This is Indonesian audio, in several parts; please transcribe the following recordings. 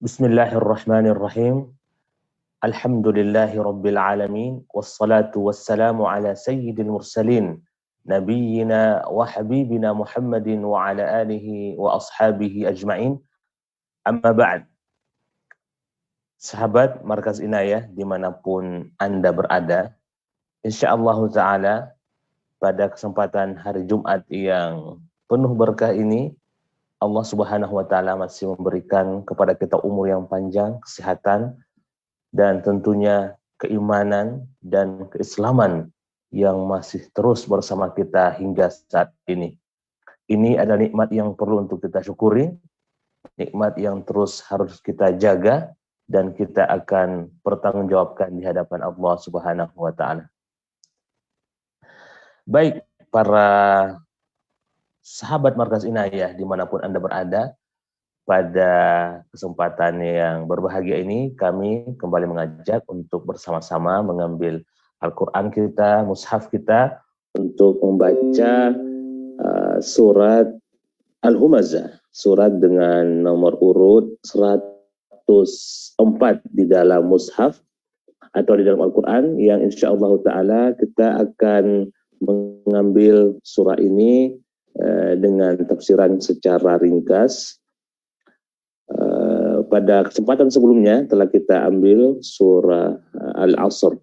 Bismillahirrahmanirrahim. Alhamdulillahi rabbil alamin. Wassalatu wassalamu ala sayyidil mursalin. Nabiyyina wa habibina Muhammadin wa ala alihi wa ashabihi ajma'in. Amma ba'd. Sahabat Markas Inayah dimanapun Anda berada, insyaallah ta'ala pada kesempatan hari Jumat yang penuh berkah ini, Allah Subhanahu wa Ta'ala masih memberikan kepada kita umur yang panjang, kesehatan, dan tentunya keimanan dan keislaman yang masih terus bersama kita hingga saat ini. Ini adalah nikmat yang perlu untuk kita syukuri, nikmat yang terus harus kita jaga, dan kita akan bertanggungjawabkan di hadapan Allah Subhanahu wa Ta'ala. Baik, para sahabat Markas Inayah dimanapun Anda berada, pada kesempatan yang berbahagia ini kami kembali mengajak untuk bersama-sama mengambil Al-Quran kita, mushaf kita, untuk membaca surat Al-Humazah, surat dengan nomor urut 104 di dalam mushaf atau di dalam Al-Quran, yang insyaallah ta'ala kita akan mengambil surah ini dengan tafsiran secara ringkas. Pada kesempatan sebelumnya telah kita ambil surah Al-Asr,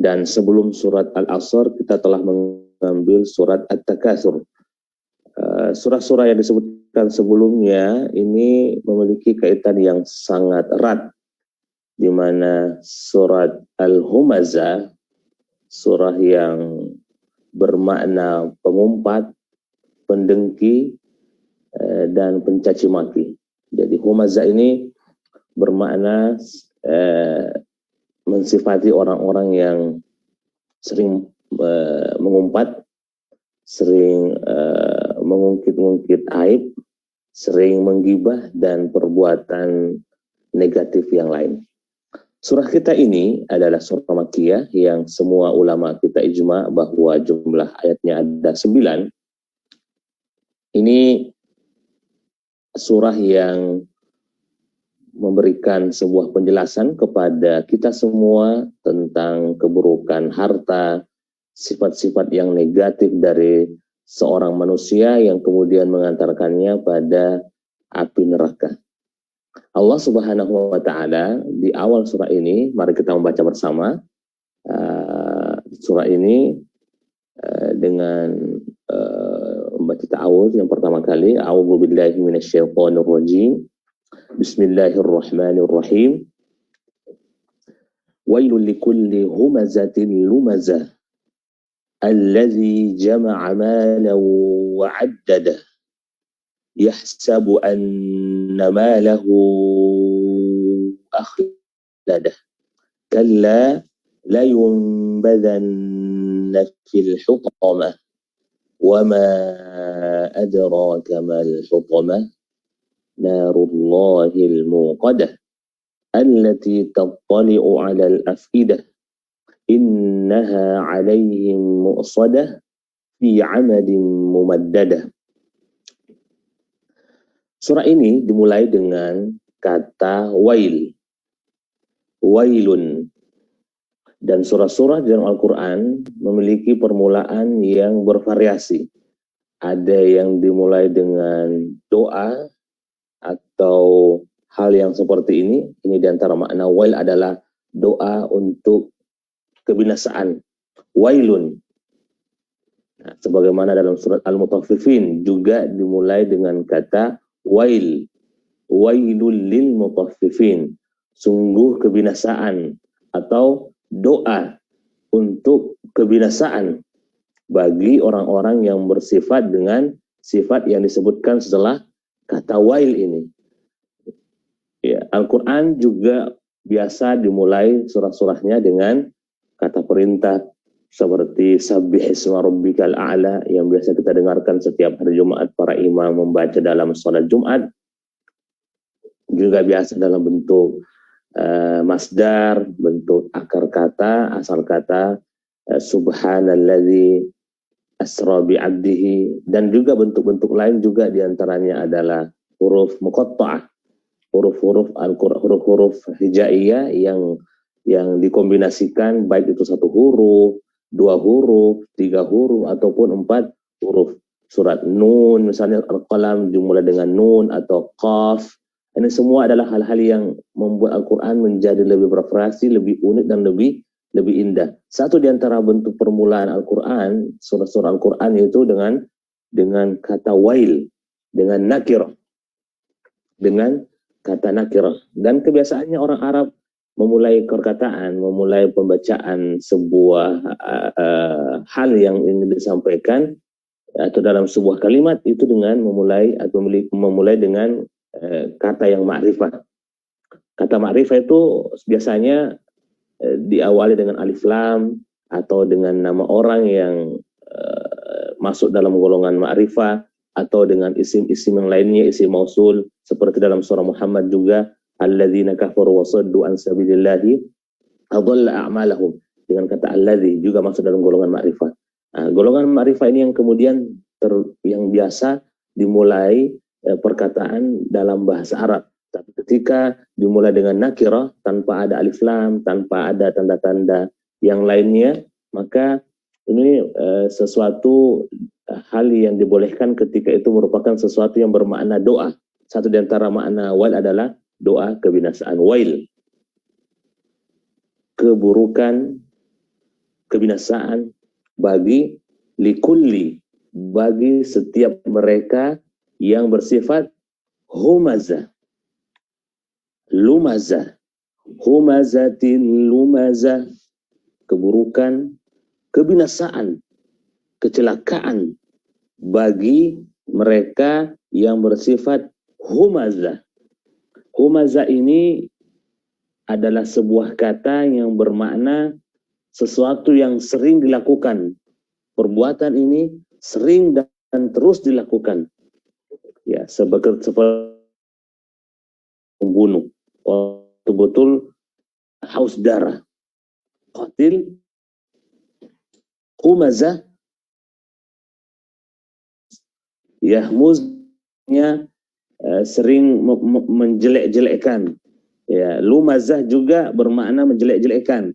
dan sebelum surat Al-Asr kita telah mengambil surat At-Takatsur. Surah-surah yang disebutkan sebelumnya ini memiliki kaitan yang sangat erat, di mana surat Al-Humazah, surah yang bermakna pengumpat, pendengki, dan pencaci maki. Jadi Humazah ini bermakna mensifati orang-orang yang sering mengumpat, sering mengungkit-ungkit aib, sering menggibah, dan perbuatan negatif yang lain. Surah kita ini adalah surah Makkiyah yang semua ulama kita ijma bahwa jumlah ayatnya ada 9. Ini surah yang memberikan sebuah penjelasan kepada kita semua tentang keburukan harta, sifat-sifat yang negatif dari seorang manusia yang kemudian mengantarkannya pada api neraka. Allah Subhanahu wa Ta'ala di awal surah ini, mari kita membaca bersama surah ini dengan membaca ta'awudz yang pertama kali. A'udzu billahi minasyaitonir rajim. Bismillahirrahmanirrahim. Wailul likulli humazatin lumazah alladzi jama'a malan wa 'addadah yahsabu anna malahu akhladah kalla la yunbadanna fil hutamah وَمَا أَدْرَاكَ مَا الْحُطَمَةُ نَارُ اللَّهِ الْمُوقَدَةُ الَّتِي تَطَّلِعُ عَلَى الْأَفْئِدَةِ إِنَّهَا عَلَيْهِمْ مُؤْصَدَةٌ فِي عَمَدٍ مُمَدَّدَةٍ. Surah ini dimulai dengan kata wail, wailun. Dan surah-surah dalam Al-Quran memiliki permulaan yang bervariasi. Ada yang dimulai dengan doa atau hal yang seperti ini. Ini diantara makna wail adalah doa untuk kebinasaan. Wailun. Nah, sebagaimana dalam surat Al-Mutaffifin juga dimulai dengan kata wail. Wailul lil mutaffifin. Sungguh kebinasaan atau doa untuk kebinasaan bagi orang-orang yang bersifat dengan sifat yang disebutkan setelah kata wail ini. Ya, Al-Quran juga biasa dimulai surah-surahnya dengan kata perintah seperti sabbih isma rabbikal a'la yang biasa kita dengarkan setiap hari Jumat para imam membaca dalam salat Jumat. Juga biasa dalam bentuk masdar, bentuk akar kata, asal kata subhanalladzi asra bi'abdihi, dan juga bentuk-bentuk lain juga diantaranya adalah huruf muqatta'ah huruf-huruf Al-Qur'an, huruf-huruf hijaiyah yang dikombinasikan, baik itu 1 huruf, 2 huruf, 3 huruf, ataupun 4 huruf. Surat Nun misalnya, Al-Qalam dimulai dengan Nun atau Qaf. Ini semua adalah hal-hal yang membuat Al-Quran menjadi lebih bervariasi, lebih unik, dan lebih indah. Satu di antara bentuk permulaan Al-Quran, surah-surah Al-Quran, itu dengan kata wail, dengan nakirah, dengan kata nakirah. Dan kebiasaannya orang Arab memulai perkataan, memulai pembacaan sebuah hal yang ingin disampaikan atau dalam sebuah kalimat itu dengan memulai dengan kata yang ma'rifah. Kata ma'rifah itu biasanya diawali dengan alif lam atau dengan nama orang yang masuk dalam golongan ma'rifah, atau dengan isim-isim yang lainnya, isim mausul, seperti dalam surah Muhammad juga, alladzina kafaru wa saddu an sabilillahi adalla a'malahum, dengan kata alladzi juga masuk dalam golongan ma'rifah. Golongan ma'rifah ini yang kemudian yang biasa dimulai perkataan dalam bahasa Arab. Tapi ketika dimulai dengan nakirah, tanpa ada alif lam, tanpa ada tanda-tanda yang lainnya, maka ini sesuatu hal yang dibolehkan ketika itu merupakan sesuatu yang bermakna doa. Satu di antara makna wail adalah doa kebinasaan. Wail, keburukan, kebinasaan bagi likulli, bagi setiap mereka yang bersifat humazah, lumazah, humazatin lumazah, keburukan, kebinasaan, kecelakaan bagi mereka yang bersifat humazah. Humazah ini adalah sebuah kata yang bermakna sesuatu yang sering dilakukan. Perbuatan ini sering dan terus dilakukan. Ya, seperti membunuh, betul-betul haus darah. Qatil, humazah, yahmuznya sering menjelek-jelekkan. Ya, lumazah juga bermakna menjelek-jelekkan.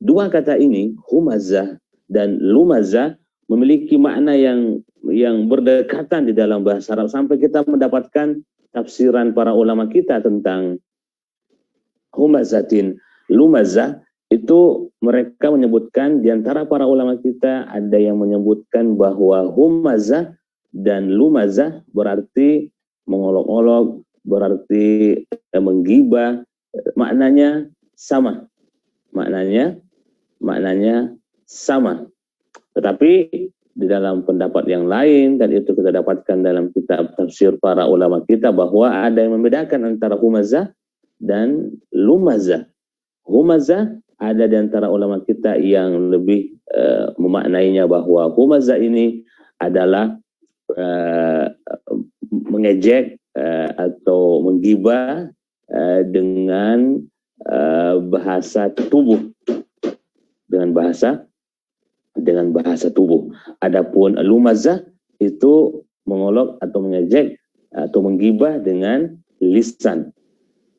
Dua kata ini, humazah dan lumazah, memiliki makna yang berdekatan di dalam bahasa Arab, sampai kita mendapatkan tafsiran para ulama kita tentang humazatin lumazah. Itu mereka menyebutkan, di antara para ulama kita ada yang menyebutkan bahwa humazah dan lumazah berarti mengolok-olok, berarti menggibah, maknanya sama. Maknanya sama. Tetapi di dalam pendapat yang lain, dan itu kita dapatkan dalam kitab tafsir para ulama kita, bahwa ada yang membedakan antara humazah dan lumazah. Humazah, ada di antara ulama kita yang lebih memaknainya bahwa humazah ini adalah mengejek atau menggibah dengan bahasa tubuh, dengan bahasa tubuh. Adapun lumazah itu mengolok atau mengejek atau menggibah dengan lisan.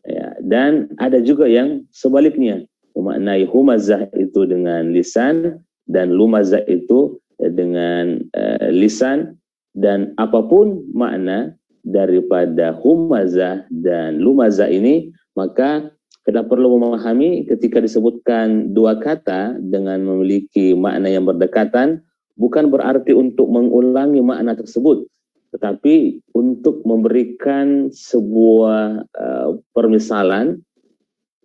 Ya, dan ada juga yang sebaliknya, memaknai humazah itu dengan lisan dan lumazah itu dengan lisan. Dan apapun makna daripada humazah dan lumazah ini, maka kita perlu memahami ketika disebutkan dua kata dengan memiliki makna yang berdekatan, bukan berarti untuk mengulangi makna tersebut, tetapi untuk memberikan sebuah permisalan,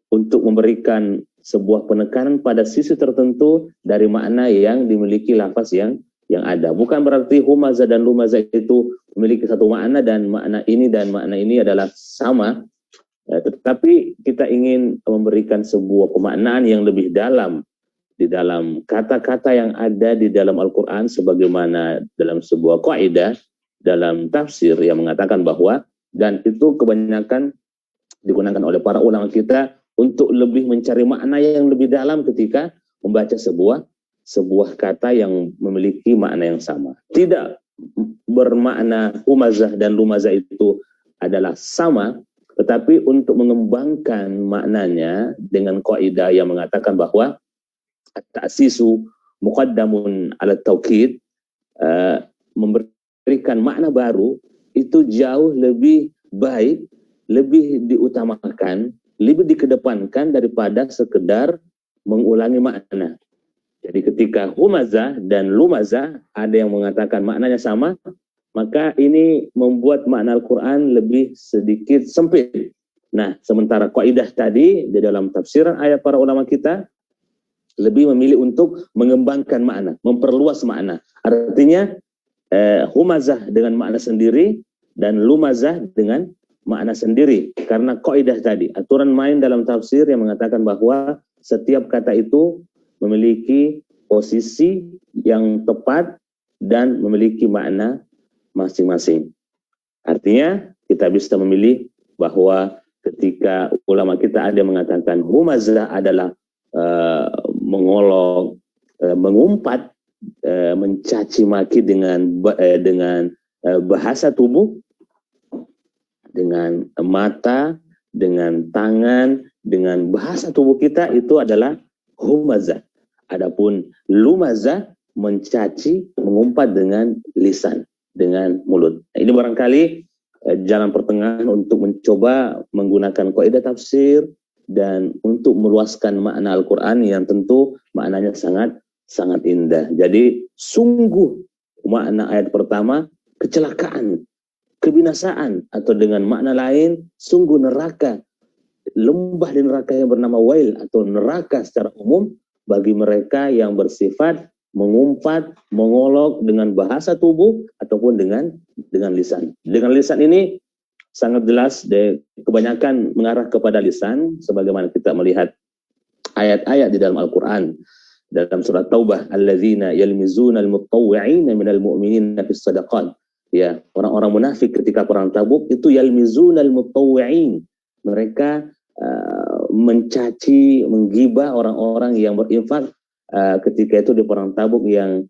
untuk memberikan sebuah penekanan pada sisi tertentu dari makna yang dimiliki lafaz yang ada. Bukan berarti humazah dan lumazah itu memiliki satu makna dan makna ini adalah sama. Tetapi kita ingin memberikan sebuah pemaknaan yang lebih dalam di dalam kata-kata yang ada di dalam Al-Quran, sebagaimana dalam sebuah kaidah dalam tafsir yang mengatakan bahwa, dan itu kebanyakan digunakan oleh para ulama kita untuk lebih mencari makna yang lebih dalam ketika membaca sebuah kata yang memiliki makna yang sama. Tidak bermakna humazah dan lumazah itu adalah sama, Tetapi untuk mengembangkan maknanya dengan kaidah yang mengatakan bahwa at-ta'sisu muqaddamun ala taukid, memberikan makna baru itu jauh lebih baik, lebih diutamakan, lebih dikedepankan daripada sekedar mengulangi makna. Jadi ketika humazah dan lumazah ada yang mengatakan maknanya sama, maka ini membuat makna Al-Quran lebih sedikit sempit. Nah, sementara kaidah tadi di dalam tafsiran ayat para ulama kita lebih memilih untuk mengembangkan makna, memperluas makna. Artinya humazah dengan makna sendiri dan lumazah dengan makna sendiri. Karena kaidah tadi, aturan main dalam tafsir yang mengatakan bahwa setiap kata itu memiliki posisi yang tepat dan memiliki makna masing-masing. Artinya kita bisa memilih bahwa ketika ulama kita ada yang mengatakan humazah adalah mengolok, mengumpat, mencaci maki dengan bahasa tubuh, dengan mata, dengan tangan, dengan bahasa tubuh kita, itu adalah humazah. Adapun lumazah mencaci, mengumpat dengan lisan, dengan mulut. Nah, ini barangkali jalan pertengahan untuk mencoba menggunakan kaidah tafsir dan untuk meluaskan makna Al-Quran yang tentu maknanya sangat indah. Jadi sungguh makna ayat pertama kecelakaan, kebinasaan, atau dengan makna lain sungguh neraka, lembah di neraka yang bernama wail atau neraka secara umum bagi mereka yang bersifat mengumpat, mengolok dengan bahasa tubuh ataupun dengan lisan. Dengan lisan ini sangat jelas kebanyakan mengarah kepada lisan, sebagaimana kita melihat ayat-ayat di dalam Al-Quran. Dalam surat Taubah, alladzina yalmizuna al-mutawwi'ina minal mu'minina fis sadaqat. Ya, orang-orang munafik ketika perang Tabuk itu yalmizuna al-mutawwi'in. Mereka mencaci, menggibah orang-orang yang berinfak ketika itu di perang Tabuk yang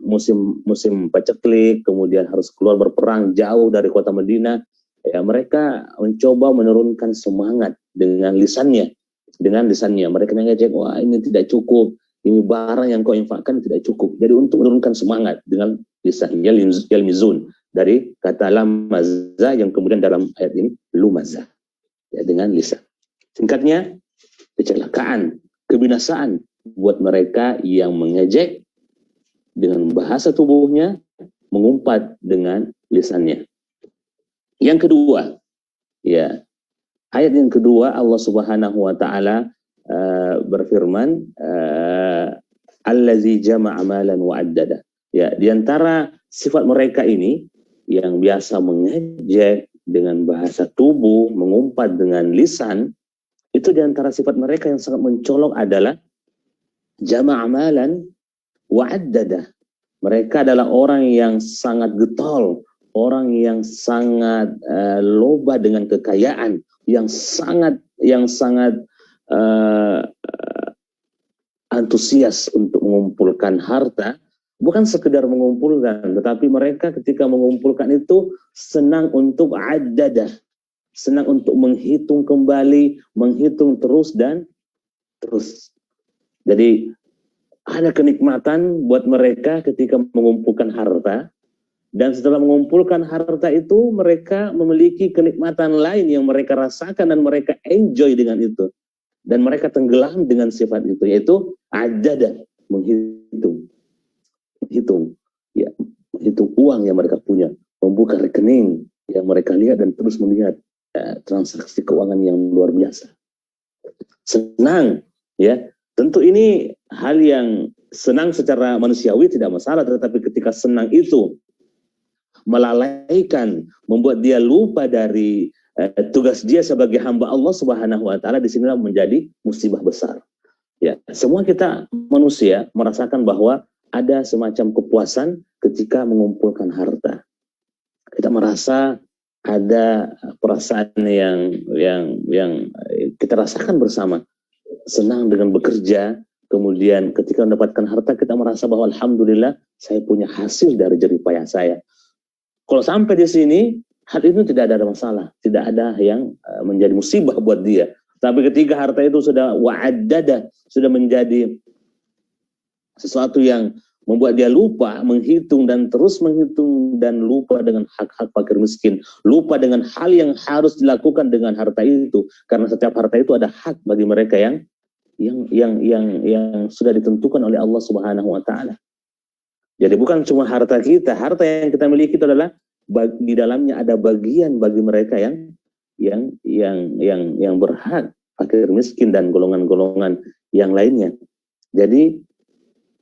musim paceklik, kemudian harus keluar berperang jauh dari kota Madinah. Ya, mereka mencoba menurunkan semangat dengan lisannya. Mereka mengejek, wah ini tidak cukup, ini barang yang kau infakkan tidak cukup. Jadi untuk menurunkan semangat dengan lisan, yalmizun, dari kata lamazah yang kemudian dalam ayat ini lumazah, ya, dengan lisan. Singkatnya, kecelakaan, kebinasaan buat mereka yang mengejek dengan bahasa tubuhnya, mengumpat dengan lisannya. Yang kedua, ya, ayat yang kedua Allah Subhanahu wa taala berfirman, allazi jama'a malan wa addada. Ya, di antara sifat mereka ini yang biasa mengejek dengan bahasa tubuh, mengumpat dengan lisan, itu di antara sifat mereka yang sangat mencolok adalah jama'a malan wa addada. Mereka adalah orang yang sangat getol, orang yang sangat loba dengan kekayaan, yang sangat antusias untuk mengumpulkan harta. Bukan sekedar mengumpulkan, tetapi mereka ketika mengumpulkan itu senang untuk addadah, senang untuk menghitung kembali, menghitung terus dan terus. Jadi ada kenikmatan buat mereka ketika mengumpulkan harta, dan setelah mengumpulkan harta itu mereka memiliki kenikmatan lain yang mereka rasakan dan mereka enjoy dengan itu, dan mereka tenggelam dengan sifat itu, yaitu addadah, menghitung uang yang mereka punya, membuka rekening yang mereka lihat dan terus melihat transaksi keuangan yang luar biasa. Senang, ya. Tentu ini hal yang senang secara manusiawi tidak masalah, tetapi ketika senang itu melalaikan, membuat dia lupa dari tugas dia sebagai hamba Allah Subhanahu wa taala, disinilah menjadi musibah besar. Ya, semua kita manusia merasakan bahwa ada semacam kepuasan ketika mengumpulkan harta. Kita merasa ada perasaan yang kita rasakan bersama. Senang dengan bekerja, kemudian ketika mendapatkan harta kita merasa bahwa alhamdulillah saya punya hasil dari jerih payah saya. Kalau sampai di sini hal itu tidak ada masalah, tidak ada yang menjadi musibah buat dia. Tapi ketika harta itu sudah wa'addada, sudah menjadi sesuatu yang membuat dia lupa menghitung dan terus menghitung dan lupa dengan hak-hak fakir miskin, lupa dengan hal yang harus dilakukan dengan harta itu, karena setiap harta itu ada hak bagi mereka yang sudah ditentukan oleh Allah Subhanahu wa taala. Jadi bukan cuma harta kita, harta yang kita miliki itu adalah di dalamnya ada bagian bagi mereka yang berhak, fakir miskin dan golongan-golongan yang lainnya. Jadi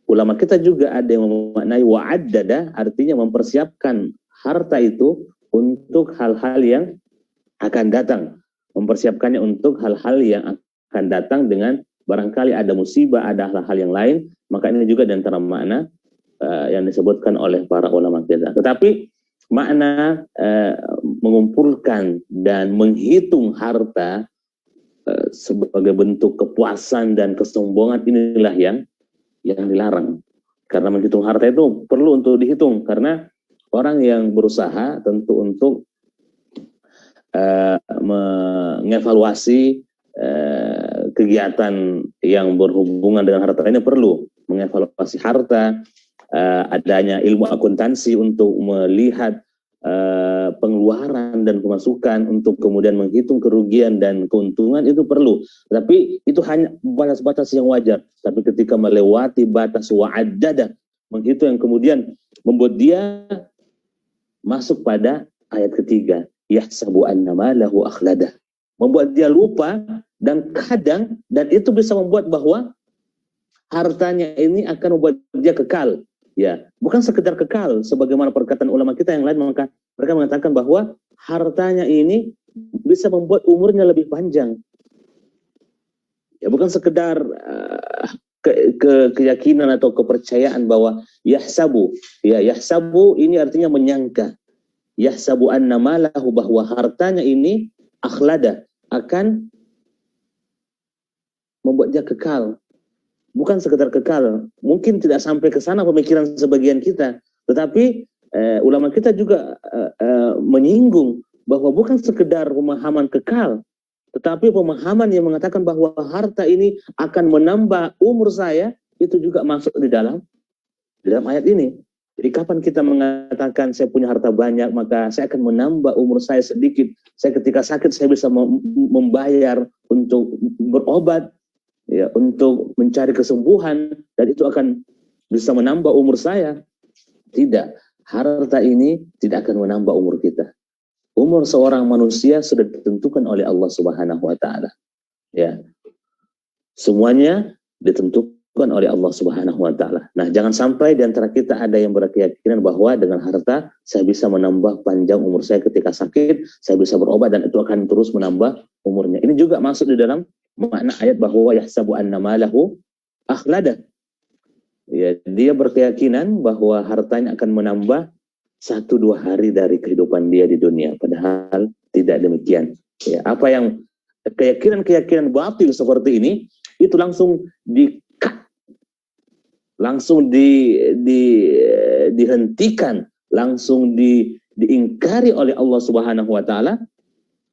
ulama kita juga ada yang memaknai wa'addada, artinya mempersiapkan harta itu untuk hal-hal yang akan datang, mempersiapkannya untuk hal-hal yang akan datang dengan barangkali ada musibah, ada hal-hal yang lain, maka ini juga di antara makna yang disebutkan oleh para ulama kita. Tetapi makna mengumpulkan dan menghitung harta sebagai bentuk kepuasan dan kesombongan, inilah yang dilarang. Karena menghitung harta itu perlu untuk dihitung, karena orang yang berusaha tentu untuk mengevaluasi kegiatan yang berhubungan dengan harta ini, perlu mengevaluasi harta, adanya ilmu akuntansi untuk melihat pengeluaran dan pemasukan, untuk kemudian menghitung kerugian dan keuntungan, itu perlu. Tapi itu hanya batas-batas yang wajar. Tapi ketika melewati batas wa'addada, menghitung yang kemudian membuat dia masuk pada ayat ketiga, yahsabu anna malahu akhlada, membuat dia lupa, dan kadang, dan itu bisa membuat bahwa hartanya ini akan membuat dia kekal. Ya, bukan sekedar kekal sebagaimana perkataan ulama kita yang lain, maka mereka mengatakan bahwa hartanya ini bisa membuat umurnya lebih panjang. Ya, bukan sekedar keyakinan atau kepercayaan bahwa yahsabu, ya, yahsabu ini artinya menyangka. Yahsabu anna malahu, bahwa hartanya ini akhlada, akan membuat dia kekal. Bukan sekedar kekal, mungkin tidak sampai ke sana pemikiran sebagian kita, tetapi ulama kita juga menyinggung bahwa bukan sekedar pemahaman kekal, tetapi pemahaman yang mengatakan bahwa harta ini akan menambah umur saya, itu juga masuk di dalam ayat ini. Jadi kapan kita mengatakan saya punya harta banyak, maka saya akan menambah umur saya sedikit, saya ketika sakit saya bisa membayar untuk berobat, ya, untuk mencari kesembuhan, dan itu akan bisa menambah umur saya. Tidak, harta ini tidak akan menambah umur kita. Umur seorang manusia sudah ditentukan oleh Allah Subhanahu wa taala. Ya. Semuanya ditentukan oleh Allah Subhanahu wa taala. Nah, jangan sampai di antara kita ada yang berkeyakinan bahwa dengan harta saya bisa menambah panjang umur saya ketika sakit, saya bisa berobat dan itu akan terus menambah umurnya. Ini juga masuk di dalam makna ayat bahwa yahsabu anna malahu akhlada. Ya, dia berkeyakinan bahwa hartanya akan menambah 1-2 hari dari kehidupan dia di dunia, padahal tidak demikian. Ya, apa yang keyakinan-keyakinan batil seperti ini itu langsung dihentikan, langsung diingkari oleh Allah Subhanahu wa taala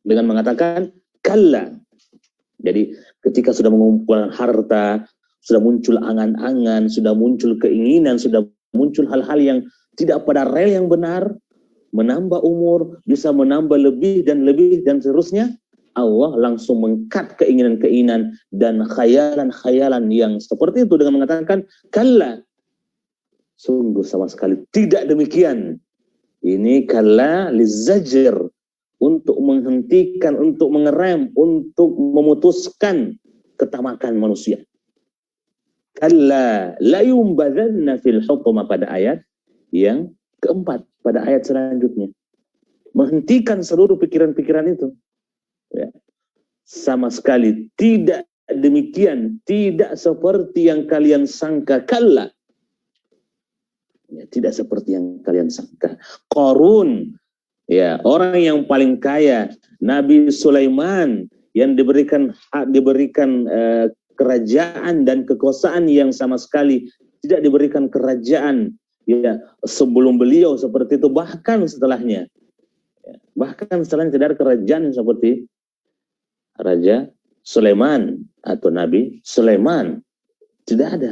dengan mengatakan kalla. Jadi ketika sudah mengumpulkan harta, sudah muncul angan-angan, sudah muncul keinginan, sudah muncul hal-hal yang tidak pada rel yang benar, menambah umur, bisa menambah lebih dan seterusnya, Allah langsung mengkat keinginan-keinginan dan khayalan-khayalan yang seperti itu dengan mengatakan kalla, sungguh sama sekali tidak demikian. Ini kalla lizajr, untuk menghentikan, untuk mengerem, untuk memutuskan ketamakan manusia. Kalla la yumbadzanna fil hutama, pada ayat yang keempat, pada ayat selanjutnya. Menghentikan seluruh pikiran-pikiran itu. Ya. Sama sekali tidak demikian, tidak seperti yang kalian sangka. Kalla. Ya, tidak seperti yang kalian sangka. Qarun, ya, orang yang paling kaya, Nabi Sulaiman yang diberikan kerajaan dan kekuasaan yang sama sekali tidak diberikan kerajaan, ya, sebelum beliau seperti itu, bahkan setelahnya. Ya. Bahkan selain sekedar kerajaan seperti Raja Sulaiman atau Nabi Sulaiman, tidak ada.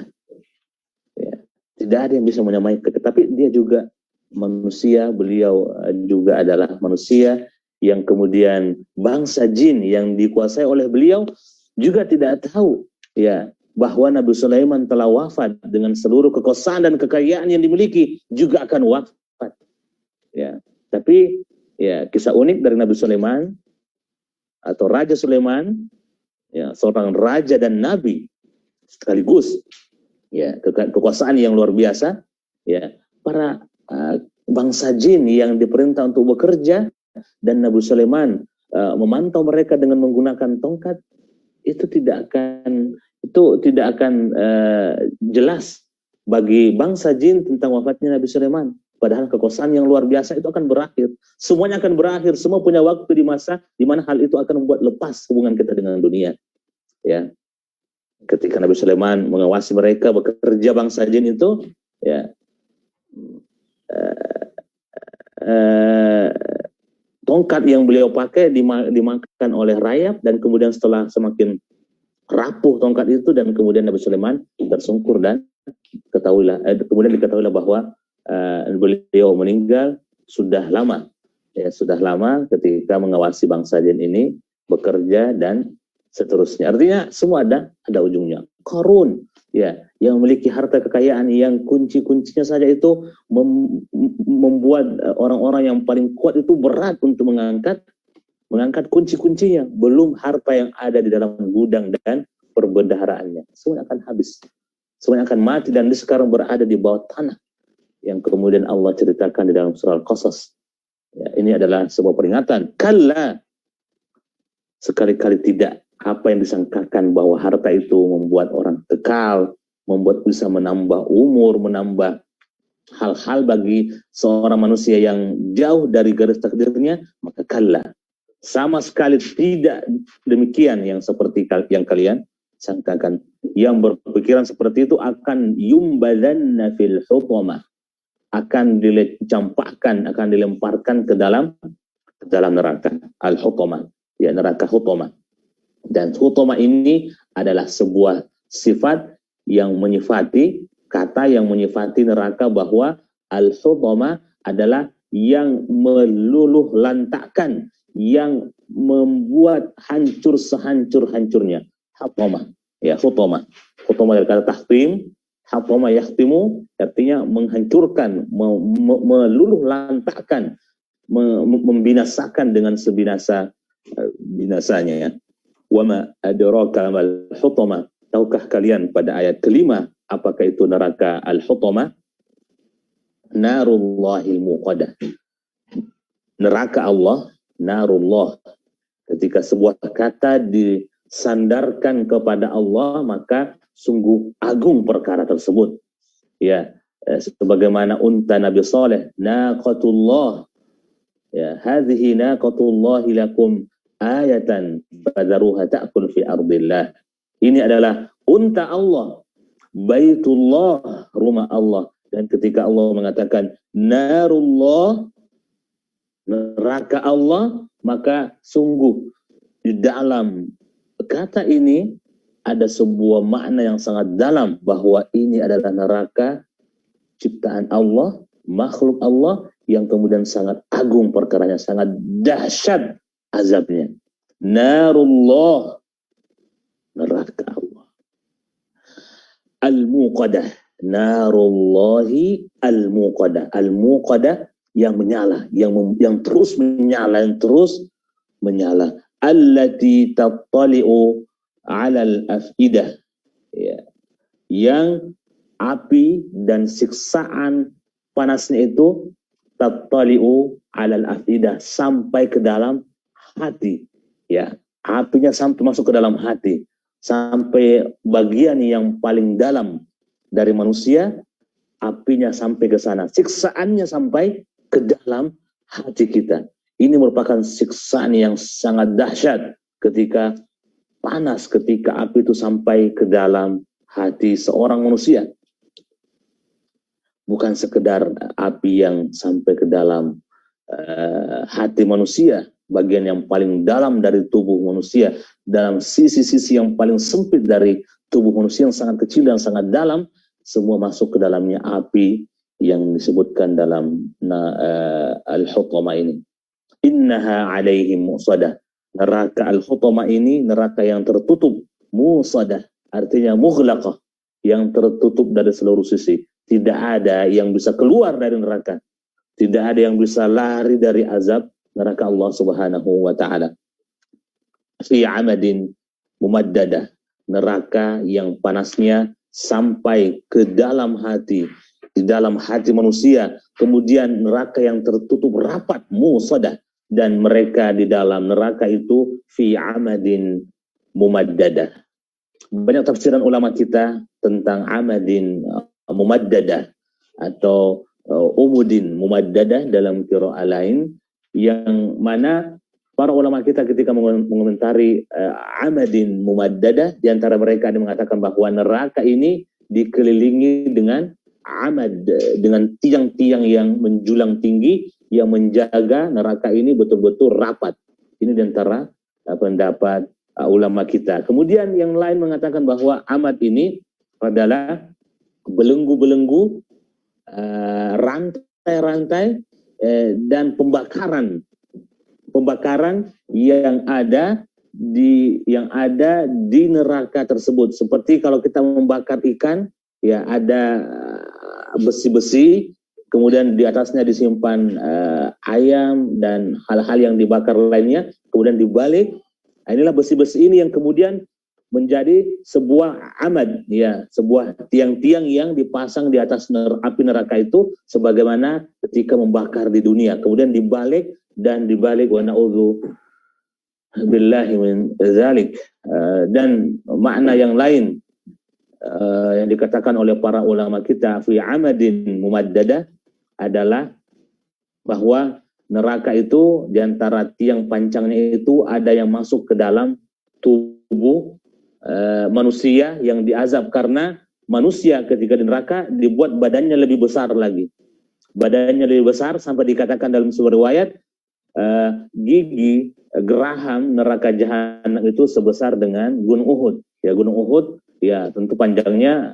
Ya, tidak ada yang bisa menyamai. Tetapi dia juga manusia, beliau juga adalah manusia yang kemudian bangsa jin yang dikuasai oleh beliau juga tidak tahu ya bahwa Nabi Sulaiman telah wafat dengan seluruh kekuasaan dan kekayaan yang dimiliki juga akan wafat. Ya, tapi ya kisah unik dari Nabi Sulaiman atau Raja Sulaiman, ya seorang raja dan nabi sekaligus, ya kekuasaan yang luar biasa, ya para bangsa jin yang diperintah untuk bekerja dan Nabi Sulaiman memantau mereka dengan menggunakan tongkat, itu tidak akan jelas bagi bangsa jin tentang wafatnya Nabi Sulaiman. Padahal kekuasaan yang luar biasa itu akan berakhir. Semuanya akan berakhir. Semua punya waktu di masa di mana hal itu akan membuat lepas hubungan kita dengan dunia. Ya, ketika Nabi Sulaiman mengawasi mereka bekerja bangsa jin itu, ya tongkat yang beliau pakai dimakan oleh rayap dan kemudian setelah semakin rapuh tongkat itu dan kemudian Nabi Sulaiman tersungkur dan kemudian diketahuilah bahwa beliau meninggal sudah lama, ya sudah lama ketika mengawasi bangsa jin ini bekerja dan seterusnya. Artinya semua ada ujungnya. Qarun, ya, yang memiliki harta kekayaan yang kunci-kuncinya saja itu membuat orang-orang yang paling kuat itu berat untuk mengangkat kunci-kuncinya, belum harta yang ada di dalam gudang dan perbendaharaannya. Semuanya akan habis, semuanya akan mati dan dia sekarang berada di bawah tanah yang kemudian Allah ceritakan di dalam surah Al-Qasas. Ya, ini adalah sebuah peringatan. Kalla, sekali-kali tidak. Apa yang disangkakan bahwa harta itu membuat orang kekal, membuat bisa menambah umur, menambah hal-hal bagi seorang manusia yang jauh dari garis takdirnya, maka kalla. Sama sekali tidak demikian yang seperti yang kalian sangkakan. Yang berpikiran seperti itu akan yumbadanna fil hutamah, akan dicampakkan, akan dilemparkan ke dalam neraka al-hutamah, ya neraka hutamah. Dan hutamah ini adalah sebuah sifat yang menyifati, kata yang menyifati neraka, bahwa al-hutamah adalah yang meluluh lantakkan, yang membuat hancur sehancur-hancurnya. Hutamah, ya hutamah. Hutamah dari kata tahtim, hatama yahtimu, artinya menghancurkan, meluluh lantakkan, membinasakan dengan binasanya. Wama adraka mal hutama, tahukah kalian pada ayat kelima apakah itu neraka al-hutama? Narullahil muqadah, neraka Allah, narullah. Ketika sebuah kata disandarkan kepada Allah, maka sungguh agung perkara tersebut. Ya, sebagaimana unta Nabi Saleh, naqatullah, ya, hadhihi naqatullahi lakum ayatan fadharuha ta'kul fi ardillah. Ini adalah unta Allah, baitullah, rumah Allah. Dan ketika Allah mengatakan narullah, neraka Allah, maka sungguh di dalam kata ini ada sebuah makna yang sangat dalam, bahwa ini adalah neraka ciptaan Allah, makhluk Allah, yang kemudian sangat agung perkaranya, sangat dahsyat azabnya. Narullah, neraka Allah. Al-muqadah, narullahi al-muqadah. Al-muqadah yang menyala, yang terus menyala, allati tattali'u 'alal afidah, ya, yang api dan siksaan panasnya itu tattali'u 'alal afidah, sampai ke dalam hati, ya, apinya sampai masuk ke dalam hati, sampai bagian yang paling dalam dari manusia, apinya sampai ke sana, siksaannya sampai ke dalam hati kita. Ini merupakan siksaan yang sangat dahsyat ketika panas, ketika api itu sampai ke dalam hati seorang manusia. Bukan sekedar api yang sampai ke dalam hati manusia, bagian yang paling dalam dari tubuh manusia, dalam sisi-sisi yang paling sempit dari tubuh manusia yang sangat kecil dan sangat dalam, semua masuk ke dalamnya api yang disebutkan dalam Al-Hutama ini. Innaha alaihim musadah. Neraka Al-Hutama ini neraka yang tertutup, musadah artinya mughlaqah, yang tertutup dari seluruh sisi. Tidak ada yang bisa keluar dari neraka. Tidak ada yang bisa lari dari azab neraka Allah Subhanahu wa taala. Fi amadin mumaddadah, neraka yang panasnya sampai ke dalam hati, di dalam hati manusia. Kemudian neraka yang tertutup rapat, musadah, dan mereka di dalam neraka itu fi amadin mumaddadah. Banyak tafsiran ulama kita tentang amadin mumaddadah atau umudin mumaddadah dalam qiraah lain, yang mana para ulama kita ketika mengomentari amadin mumaddadah, di antara mereka ada mengatakan bahwa neraka ini dikelilingi dengan amad, dengan tiang-tiang yang menjulang tinggi yang menjaga neraka ini betul-betul rapat. Ini di antara pendapat ulama kita. Kemudian yang lain mengatakan bahwa amad ini adalah belenggu-belenggu, rantai-rantai dan pembakaran yang ada di neraka tersebut. Seperti kalau kita membakar ikan, ya ada besi-besi, kemudian di atasnya disimpan ayam dan hal-hal yang dibakar lainnya, kemudian dibalik. Inilah besi-besi ini yang kemudian menjadi sebuah amad, ya, sebuah tiang-tiang yang dipasang di atas api neraka itu, sebagaimana ketika membakar di dunia, kemudian dibalik wa na'udzu billahi min dzalik. Dan makna yang lain yang dikatakan oleh para ulama kita fi amadin mumaddadah adalah bahwa neraka itu di antara tiang pancangnya itu ada yang masuk ke dalam tubuh manusia yang diazab, karena manusia ketika di neraka dibuat badannya lebih besar lagi. Badannya lebih besar sampai dikatakan dalam sebuah riwayat gigi geraham neraka jahanam itu sebesar dengan Gunung Uhud. Ya, Gunung Uhud ya tentu panjangnya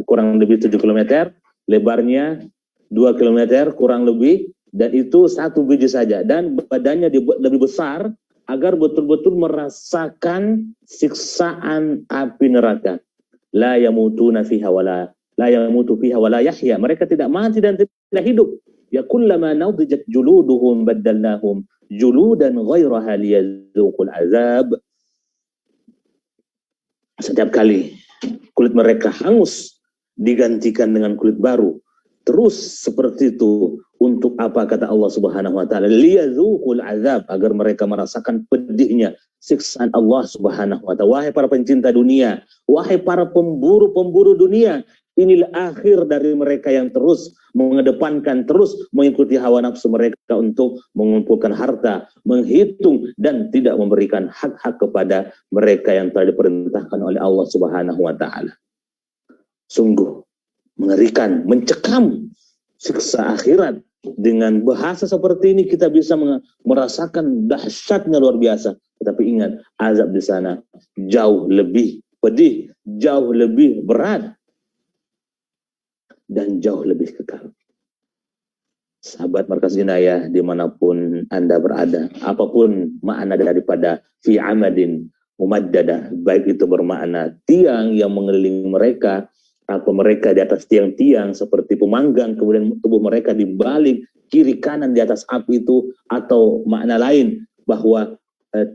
kurang lebih 7 km, lebarnya 2 km kurang lebih, dan itu satu biji saja, dan badannya dibuat lebih besar agar betul-betul merasakan siksaan api neraka. La yamutuna fiha wala yamutu fiha wala yahya. Mereka tidak mati dan tidak hidup. Ya kullama nawdijat juluduhum baddalnahum juludan ghairaha liyadzuqul azab. Setiap kali kulit mereka hangus digantikan dengan kulit baru. Terus seperti itu. Untuk apa, kata Allah Subhanahu wa taala, liyadzuqul azab, agar mereka merasakan pedihnya siksaan Allah Subhanahu wa taala. Wahai para pencinta dunia, wahai para pemburu-pemburu dunia, inilah akhir dari mereka yang terus mengedepankan, terus mengikuti hawa nafsu mereka untuk mengumpulkan harta, menghitung dan tidak memberikan hak-hak kepada mereka yang telah diperintahkan oleh Allah Subhanahu wa taala. Sungguh mengerikan, mencekam siksa akhirat. Dengan bahasa seperti ini kita bisa merasakan dahsyatnya luar biasa. Tetapi ingat, azab di sana jauh lebih pedih, jauh lebih berat, dan jauh lebih kekal. Sahabat Markas Inayah dimanapun Anda berada, apapun makna daripada fi amadin mumaddadah, baik itu bermakna tiang yang mengelilingi mereka, atau mereka di atas tiang-tiang seperti pemanggang, kemudian tubuh mereka dibalik kiri kanan di atas api itu, atau makna lain bahwa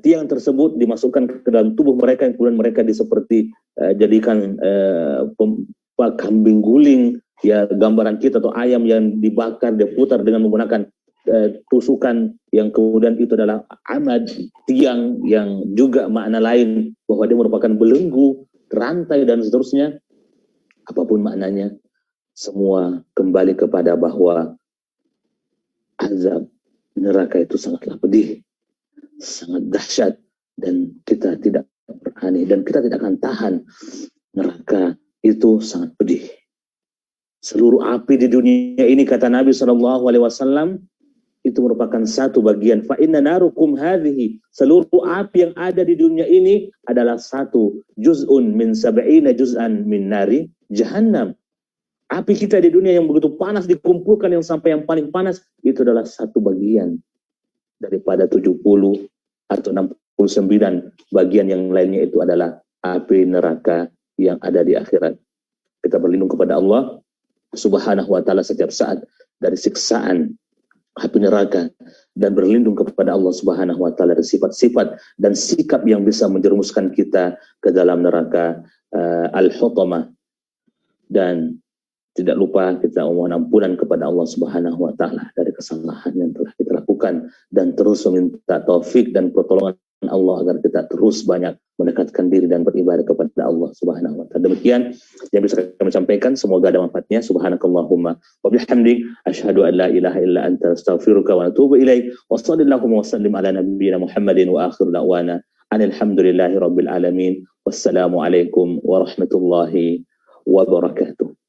tiang tersebut dimasukkan ke dalam tubuh mereka, yang kemudian mereka seperti jadikan kambing guling, ya, gambaran kita, atau ayam yang dibakar, diputar dengan menggunakan tusukan, yang kemudian itu adalah amad, tiang yang juga makna lain bahwa dia merupakan belenggu, rantai, dan seterusnya. Apapun maknanya, semua kembali kepada bahwa azab neraka itu sangatlah pedih, sangat dahsyat, dan kita tidak berani dan kita tidak akan tahan. Neraka itu sangat pedih. Seluruh api di dunia ini, kata Nabi SAW, itu merupakan satu bagian. Fa inna narukum hadhihi, seluruh api yang ada di dunia ini adalah satu juz'un min sab'ina juz'an min nari jahannam. Api kita di dunia yang begitu panas dikumpulkan yang sampai yang paling panas itu adalah satu bagian daripada 70 atau 69 bagian yang lainnya itu adalah api neraka yang ada di akhirat. Kita berlindung kepada Allah Subhanahu wa taala setiap saat dari siksaan api neraka dan berlindung kepada Allah Subhanahu wa taala dari sifat-sifat dan sikap yang bisa menjerumuskan kita ke dalam neraka al-hutamah. Dan tidak lupa kita mohon ampunan kepada Allah Subhanahu wa taala dari kesalahan yang telah kita lakukan dan terus meminta taufik dan pertolongan Allah agar kita terus banyak mendekatkan diri dan beribadah kepada Allah Subhanahu wa taala. Demikian yang bisa kami sampaikan, semoga ada manfaatnya. Subhanakallahumma wa bihamdik asyhadu an la ilaha illa anta astaghfiruka wa atubu ilaik. Wa sallallahu wa sallim ala nabiyyina Muhammadin wa akhir da'wana alhamdulillahi rabbil alamin. Wassalamu alaikum warahmatullahi wabarakatuh.